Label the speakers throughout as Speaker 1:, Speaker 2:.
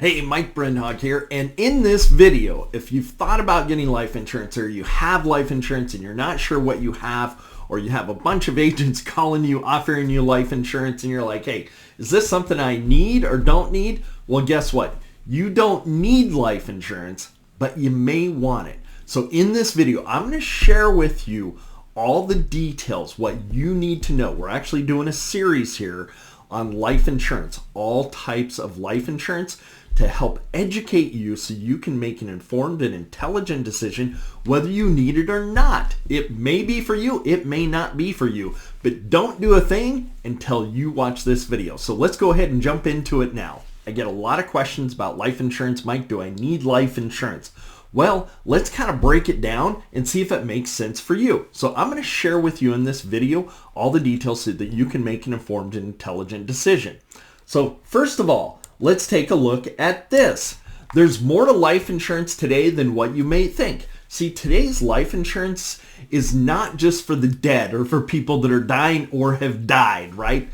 Speaker 1: Hey, Mike Brindhog here, and in this video, if you've thought about getting life insurance or you have life insurance and you're not sure what you have, or you have a bunch of agents calling you, offering you life insurance, and you're like, hey, is this something I need or don't need? Well, guess what? You don't need life insurance, but you may want it. So in this video, I'm going to share with you all the details, what you need to know. We're actually doing a series here on life insurance, all types of life insurance, to help educate you so you can make an informed and intelligent decision whether you need it or not. It may be for you, it may not be for you, but don't do a thing until you watch this video. So let's go ahead and jump into it now. I get a lot of questions about life insurance. Mike, do I need life insurance? Well, let's kind of break it down and see if it makes sense for you. So I'm going to share with you in this video all the details so that you can make an informed and intelligent decision. So first of all, let's take a look at this. There's more to life insurance today than what you may think. See, today's life insurance is not just for the dead or for people that are dying or have died, right?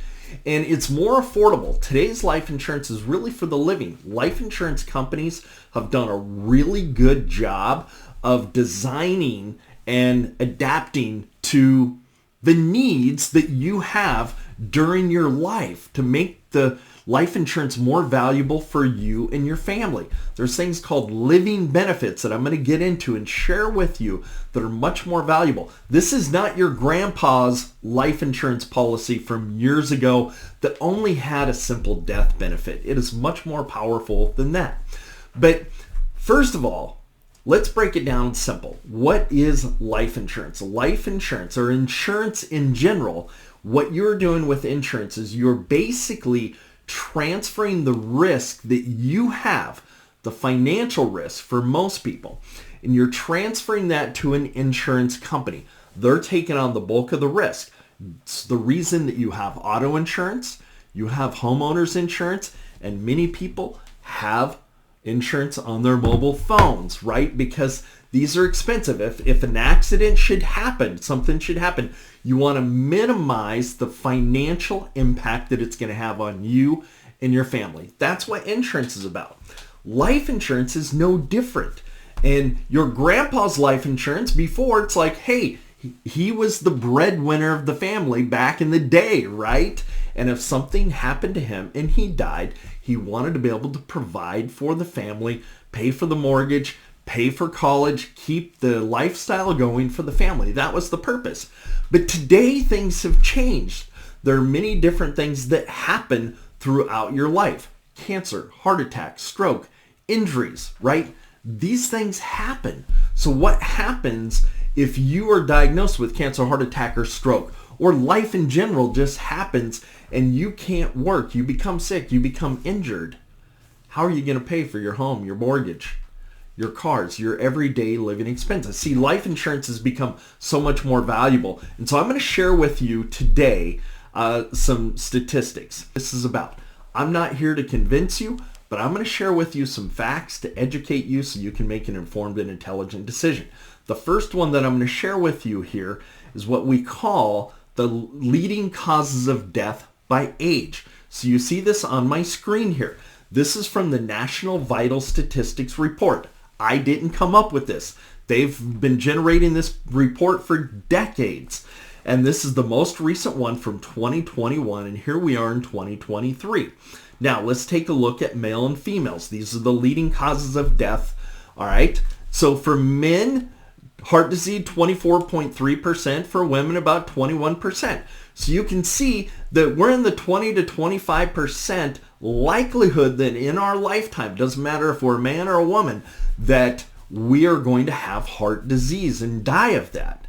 Speaker 1: And it's more affordable. Today's life insurance is really for the living. Life insurance companies have done a really good job of designing and adapting to the needs that you have during your life to make the life insurance more valuable for you and your family. There's things called living benefits that I'm going to get into and share with you that are much more valuable. This is not your grandpa's life insurance policy from years ago that only had a simple death benefit. It is much more powerful than that. But first of all, let's break it down simple. What is life insurance? Life insurance, or insurance in general, what you're doing with insurance is you're basically transferring the risk that you have, the financial risk for most people, and you're transferring that to an insurance company. They're taking on the bulk of the risk. It's the reason that you have auto insurance, you have homeowners insurance, and many people have insurance on their mobile phones, right? Because these are expensive. If an accident should happen, something should happen, you want to minimize the financial impact that it's going to have on you and your family. That's what insurance is about. Life insurance is no different. And your grandpa's life insurance, before, it's like, hey, he was the breadwinner of the family back in the day, right? And if something happened to him and he died, he wanted to be able to provide for the family, pay for the mortgage, pay for college, keep the lifestyle going for the family. That was the purpose. But today things have changed. There are many different things that happen throughout your life. Cancer, heart attack, stroke, injuries, right? These things happen. So what happens if you are diagnosed with cancer, heart attack, or stroke, or life in general just happens and you can't work, you become sick, you become injured? How are you going to pay for your home, your mortgage, your cars, your everyday living expenses? See, life insurance has become so much more valuable. And so I'm going to share with you today some statistics. This is about, I'm not here to convince you, but I'm going to share with you some facts to educate you so you can make an informed and intelligent decision. The first one that I'm going to share with you here is what we call the leading causes of death by age. So you see this on my screen here. This is from the National Vital Statistics Report. I didn't come up with this. They've been generating this report for decades. And this is the most recent one from 2021. And here we are in 2023. Now let's take a look at male and females. These are the leading causes of death. All right. So for men, heart disease, 24.3%. For women, about 21%. So you can see that we're in the 20 to 25% likelihood that in our lifetime, doesn't matter if we're a man or a woman, that we are going to have heart disease and die of that.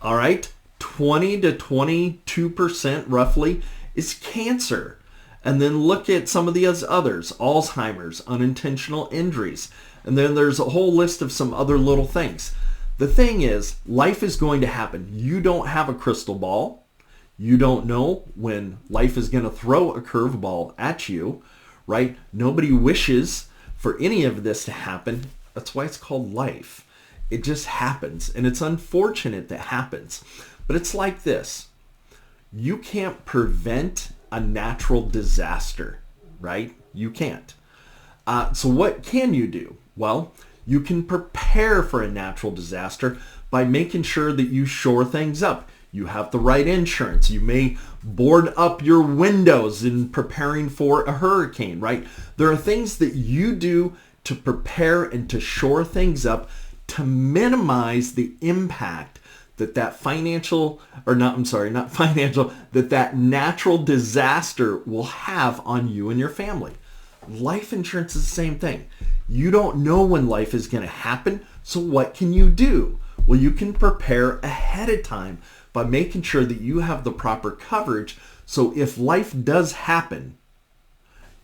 Speaker 1: All right. 20 to 22% roughly is cancer. And then look at some of the others, Alzheimer's, unintentional injuries. And then there's a whole list of some other little things. The thing is, life is going to happen. You don't have a crystal ball. You don't know when life is going to throw a curveball at you, right? Nobody wishes for any of this to happen. That's why it's called life. It just happens, and it's unfortunate that happens. But it's like this. You can't prevent a natural disaster, right? You can't. So what can you do? Well, you can prepare for a natural disaster by making sure that you shore things up. You have the right insurance. You may board up your windows in preparing for a hurricane, right? There are things that you do to prepare and to shore things up to minimize the impact that that natural disaster will have on you and your family. Life insurance is the same thing. You don't know when life is going to happen, so what can you do? Well, you can prepare ahead of time by making sure that you have the proper coverage, so if life does happen,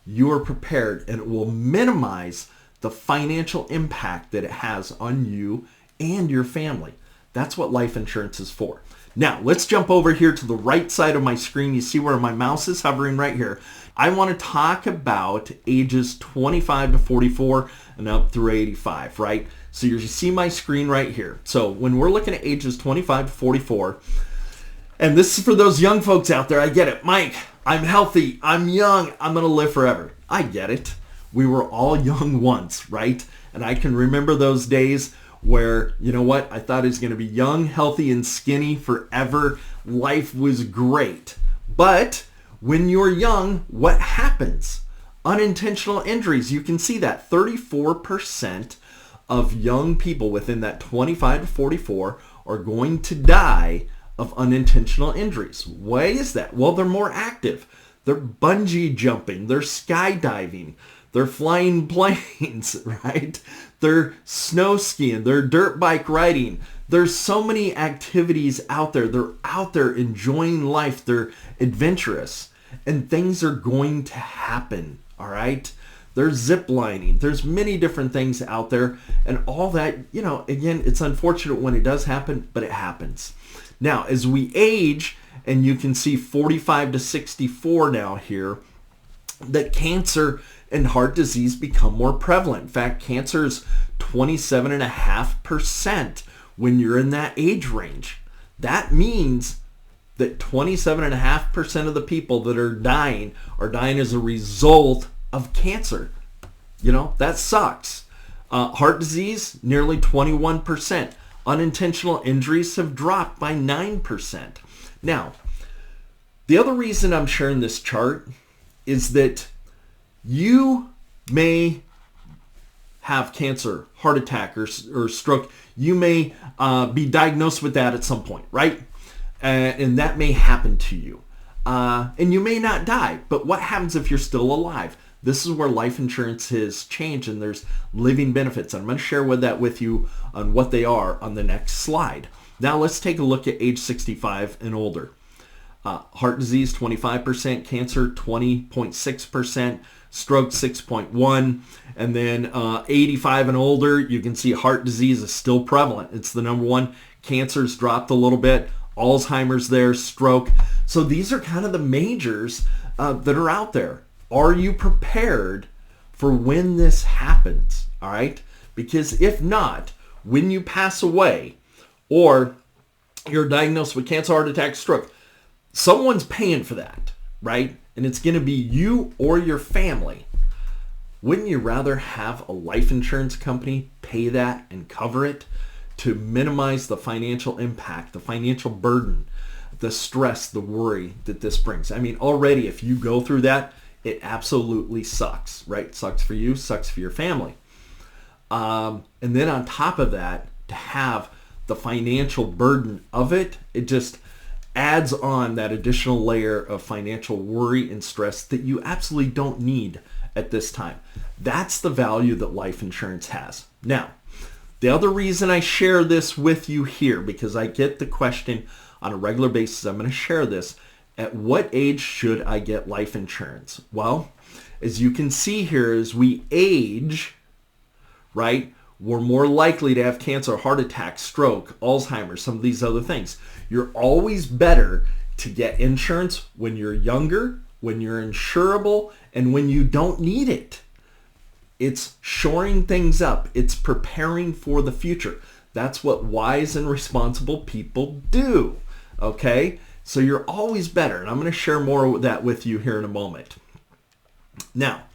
Speaker 1: you are prepared and it will minimize the financial impact that it has on you and your family. That's what life insurance is for. Now, let's jump over here to the right side of my screen. You see where my mouse is hovering right here. I want to talk about ages 25 to 44 and up through 85, right? So you see my screen right here. So when we're looking at ages 25 to 44, and this is for those young folks out there, I get it. Mike, I'm healthy, I'm young, I'm going to live forever. I get it. We were all young once, right? And I can remember those days where, you know what, I thought I was going to be young, healthy, and skinny forever. Life was great. But when you're young, what happens? Unintentional injuries. You can see that 34% of young people within that 25 to 44 are going to die of unintentional injuries. Why is that? Well, they're more active. They're bungee jumping. They're skydiving. They're flying planes, right? They're snow skiing. They're dirt bike riding. There's so many activities out there. They're out there enjoying life. They're adventurous. And things are going to happen, all right? There's zip lining. There's many different things out there. And all that, you know, again, it's unfortunate when it does happen, but it happens. Now, as we age, and you can see 45 to 64 now here, that cancer and heart disease become more prevalent. In fact, cancer is 27.5% when you're in that age range. That means that 27.5% of the people that are dying as a result of cancer. You know, that sucks. Heart disease, nearly 21%. Unintentional injuries have dropped by 9%. Now, the other reason I'm sharing this chart is that you may have cancer, heart attack, or stroke. You may be diagnosed with that at some point, right? And that may happen to you. And you may not die, but what happens if you're still alive? This is where life insurance has changed, and there's living benefits. I'm going to share with you on what they are on the next slide. Now let's take a look at age 65 and older. Heart disease, 25%, cancer, 20.6%, stroke, 6.1%, and then 85 and older, you can see heart disease is still prevalent. It's the number one. Cancer's dropped a little bit. Alzheimer's there, stroke. So these are kind of the majors that are out there. Are you prepared for when this happens? All right? Because if not, when you pass away or you're diagnosed with cancer, heart attack, stroke, someone's paying for that, right? And it's going to be you or your family. Wouldn't you rather have a life insurance company pay that and cover it to minimize the financial impact, the financial burden, the stress, the worry that this brings? I mean, already if you go through that, it absolutely sucks, right? Sucks for you, sucks for your family. And then on top of that, to have the financial burden of it, it just adds on that additional layer of financial worry and stress that you absolutely don't need at this time. That's the value that life insurance has. Now, the other reason I share this with you here, because I get the question on a regular basis, I'm going to share this. At what age should I get life insurance? Well, as you can see here, as we age, right, we're more likely to have cancer, heart attack, stroke, Alzheimer's, some of these other things. You're always better to get insurance when you're younger, when you're insurable, and when you don't need it. It's shoring things up. It's preparing for the future. That's what wise and responsible people do, okay? So you're always better, and I'm going to share more of that with you here in a moment. Now,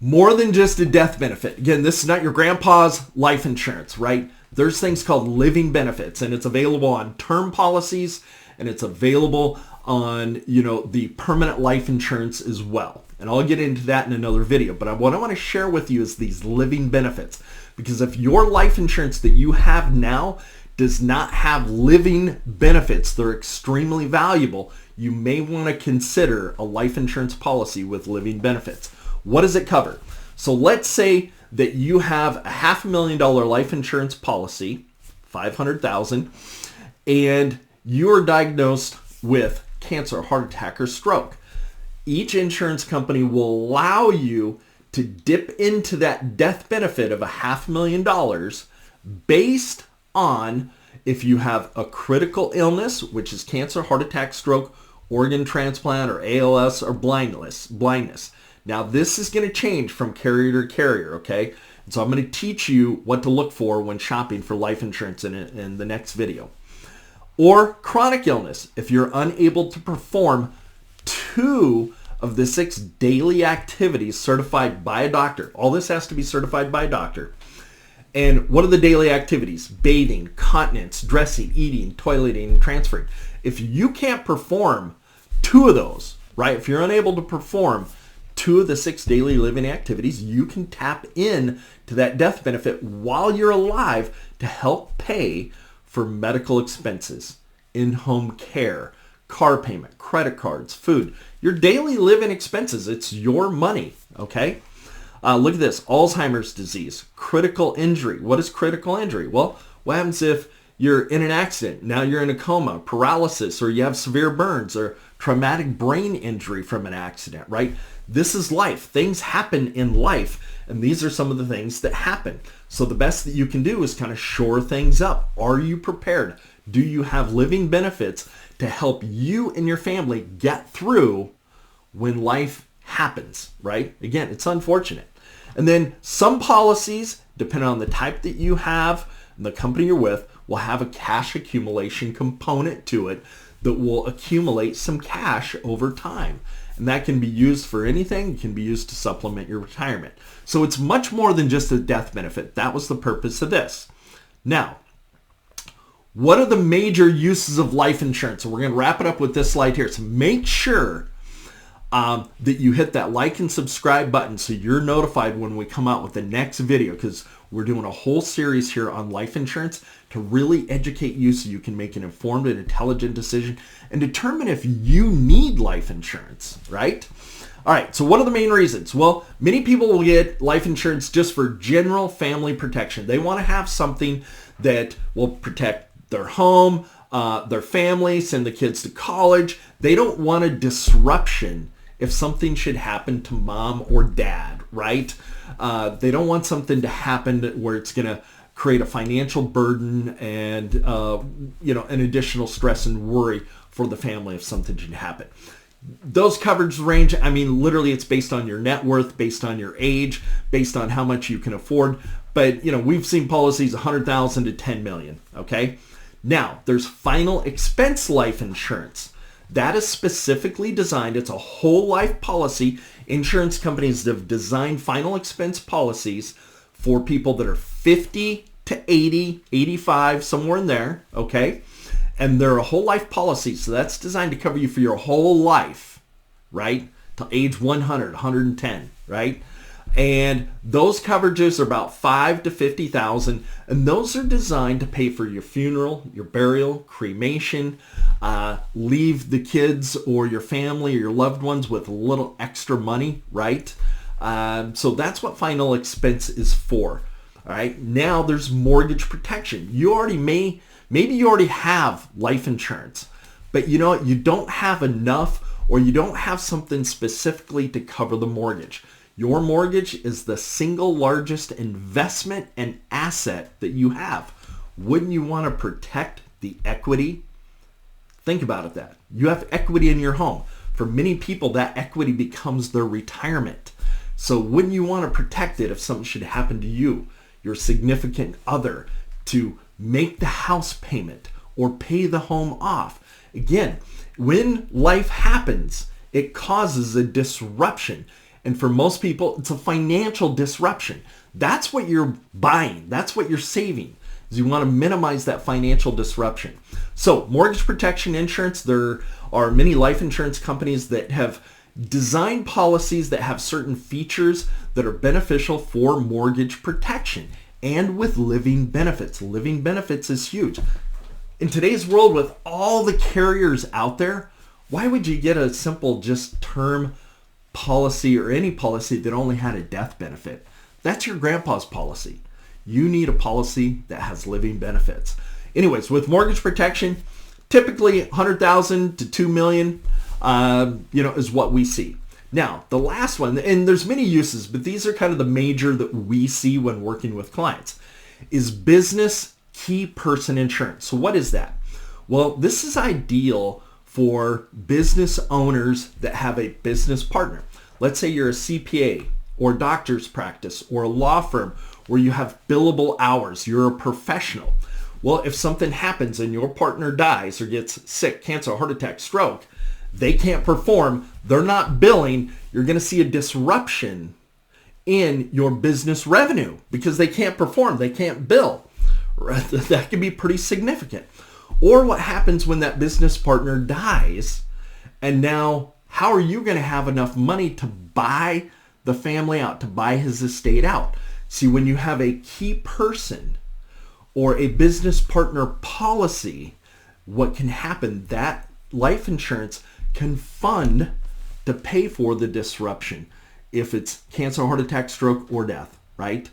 Speaker 1: More than just a death benefit. Again, this is not your grandpa's life insurance, right? There's things called living benefits, and it's available on term policies, and it's available on, the permanent life insurance as well. And I'll get into that in another video. But what I want to share with you is these living benefits. Because if your life insurance that you have now does not have living benefits, they're extremely valuable, you may want to consider a life insurance policy with living benefits. What does it cover? So let's say that you have a $500,000 life insurance policy, $500,000, and you are diagnosed with cancer, heart attack, or stroke. Each insurance company will allow you to dip into that death benefit of $500,000 based on if you have a critical illness, which is cancer, heart attack, stroke, organ transplant, or ALS, or blindness. Now, this is going to change from carrier to carrier, okay? And so I'm going to teach you what to look for when shopping for life insurance in the next video. Or chronic illness. If you're unable to perform 2 of the 6 daily activities certified by a doctor. All this has to be certified by a doctor. And what are the daily activities? Bathing, continence, dressing, eating, toileting, and transferring. If you can't perform 2 of those, right? If you're unable to perform 2 of the 6 daily living activities, you can tap in to that death benefit while you're alive to help pay for medical expenses, in-home care, car payment, credit cards, food, your daily living expenses. It's your money, okay? Look at this, Alzheimer's disease, critical injury. What is critical injury? Well, what happens if you're in an accident, now you're in a coma, paralysis, or you have severe burns or traumatic brain injury from an accident, right? This is life. Things happen in life, and these are some of the things that happen. So the best that you can do is kind of shore things up. Are you prepared? Do you have living benefits to help you and your family get through when life happens, right? Again, it's unfortunate. And then some policies, depending on the type that you have and the company you're with, will have a cash accumulation component to it that will accumulate some cash over time. And that can be used for anything. It can be used to supplement your retirement. So it's much more than just a death benefit. That was the purpose of this. Now, what are the major uses of life insurance? So we're going to wrap it up with this slide here. So make sure that you hit that like and subscribe button so you're notified when we come out with the next video, because we're doing a whole series here on life insurance to really educate you so you can make an informed and intelligent decision and determine if you need life insurance, right? All right, so what are the main reasons? Well, many people will get life insurance just for general family protection. They want to have something that will protect their home, their family, send the kids to college. They don't want a disruption if something should happen to mom or dad, right? They don't want something to happen where it's going to create a financial burden and an additional stress and worry for the family if something should happen. Those coverage range, literally it's based on your net worth, based on your age, based on how much you can afford. But, we've seen policies 100,000 to 10 million, okay? Now, there's final expense life insurance. That is specifically designed, it's a whole life policy. Insurance companies have designed final expense policies for people that are 50 to 80, 85, somewhere in there, okay? And they're a whole life policy, so that's designed to cover you for your whole life, right? Till age 100, 110, right? And those coverages are about $5,000 to $50,000, and those are designed to pay for your funeral, your burial, cremation, leave the kids or your family or your loved ones with a little extra money, right? So that's what final expense is for. All right. Now there's mortgage protection. Maybe you already have life insurance, but you don't have enough, or you don't have something specifically to cover the mortgage. Your mortgage is the single largest investment and asset that you have. Wouldn't you want to protect the equity? Think about it that. You have equity in your home. For many people, that equity becomes their retirement. So wouldn't you want to protect it if something should happen to you, your significant other, to make the house payment or pay the home off? Again, when life happens, it causes a disruption. And for most people, it's a financial disruption. That's what you're buying. That's what you're saving. Is you want to minimize that financial disruption. So mortgage protection insurance, there are many life insurance companies that have designed policies that have certain features that are beneficial for mortgage protection and with living benefits. Living benefits is huge. In today's world, with all the carriers out there, why would you get a simple just term policy or any policy that only had a death benefit? That's your grandpa's policy. You need a policy that has living benefits. Anyways, with mortgage protection, typically 100,000 to 2 million, is what we see. Now, the last one, and there's many uses, but these are kind of the major that we see when working with clients, is business key person insurance. So what is that? Well, this is ideal for business owners that have a business partner. Let's say you're a CPA or doctor's practice or a law firm where you have billable hours. You're a professional. Well, if something happens and your partner dies or gets sick, cancer, heart attack, stroke, they can't perform, they're not billing, you're going to see a disruption in your business revenue because they can't perform, they can't bill. That can be pretty significant. Or what happens when that business partner dies, and now how are you going to have enough money to buy the family out, to buy his estate out? See, when you have a key person or a business partner policy, what can happen, that life insurance can fund to pay for the disruption if it's cancer, heart attack, stroke, or death, right?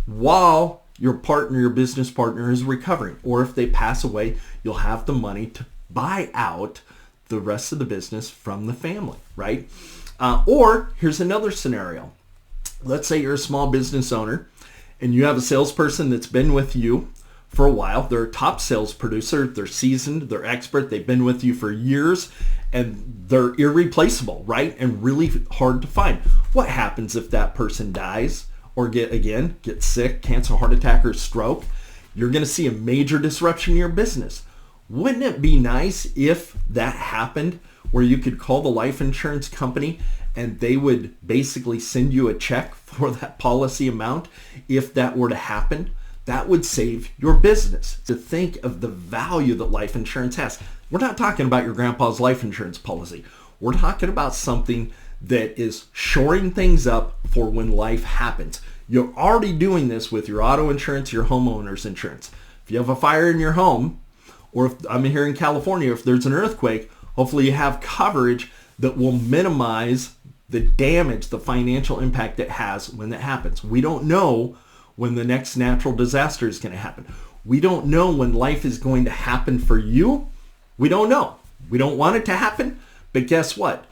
Speaker 1: While your partner, your business partner is recovering, or if they pass away, you'll have the money to buy out the rest of the business from the family, right? Or here's another scenario. Let's say you're a small business owner and you have a salesperson that's been with you for a while. They're a top sales producer. They're seasoned. They're expert. They've been with you for years and they're irreplaceable, right? And really hard to find. What happens if that person dies or gets sick, cancer, heart attack, or stroke? You're going to see a major disruption in your business. Wouldn't it be nice if that happened where you could call the life insurance company and they would basically send you a check for that policy amount if that were to happen? That would save your business. To think of the value that life insurance has. We're not talking about your grandpa's life insurance policy. We're talking about something that is shoring things up for when life happens. You're already doing this with your auto insurance, your homeowner's insurance. If you have a fire in your home, or if I'm here in California, if there's an earthquake, hopefully you have coverage that will minimize the damage, the financial impact it has when that happens. We don't know when the next natural disaster is going to happen. We don't know when life is going to happen for you. We don't know. We don't want it to happen, but guess what?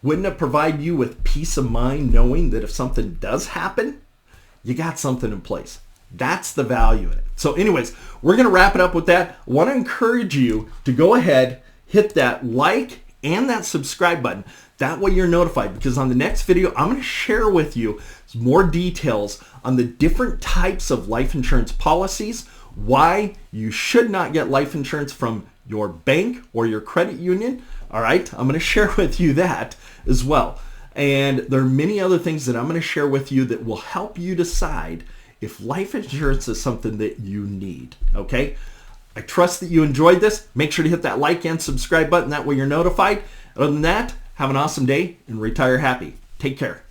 Speaker 1: Wouldn't it provide you with peace of mind knowing that if something does happen, you got something in place? That's the value in it. So anyways, we're going to wrap it up with that. I want to encourage you to go ahead, hit that like and that subscribe button. That way you're notified, because on the next video, I'm going to share with you more details on the different types of life insurance policies, why you should not get life insurance from your bank or your credit union. All right, I'm going to share with you that as well. And there are many other things that I'm going to share with you that will help you decide if life insurance is something that you need, okay? I trust that you enjoyed this. Make sure to hit that like and subscribe button. That way you're notified. Other than that, have an awesome day and retire happy. Take care.